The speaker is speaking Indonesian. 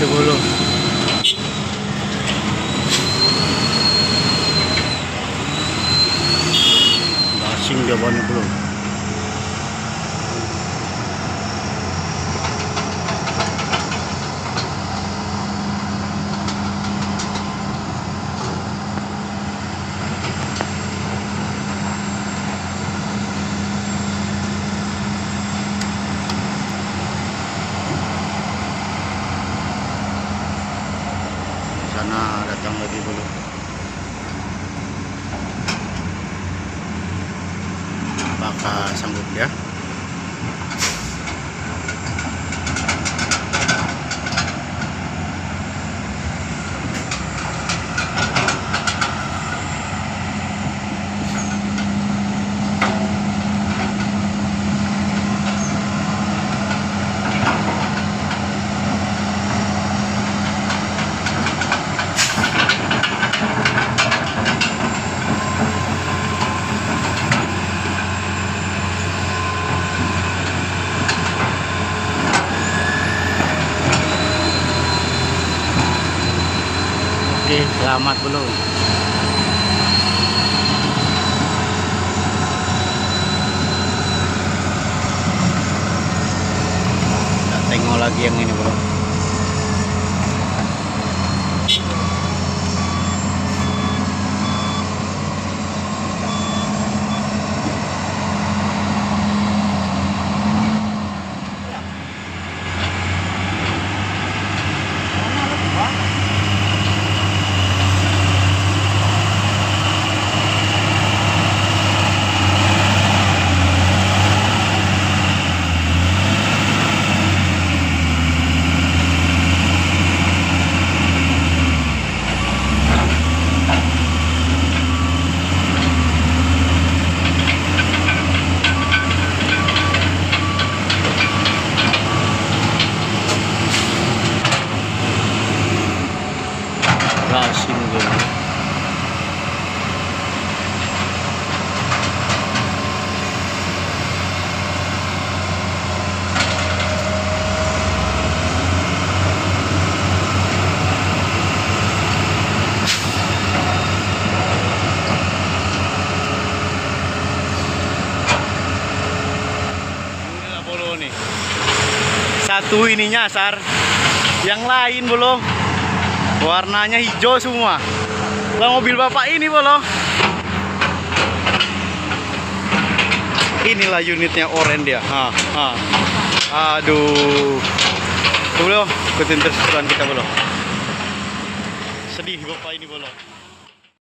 itu bolo. Gasing dia banyak bolo. Sana datang lagi bulu. Apakah sanggup ya? Oke, selamat bulu. Kita tengok lagi yang ini bulu. Gasing gitu. Inilah bolo nih. Satu ininya Sar. Yang lain belum. Warnanya hijau semua. Lah mobil bapak ini bolo. Inilah unitnya oren dia. Aduh. Tuh bolo, ikutin terus kita bolo. Sedih bapak ini bolo.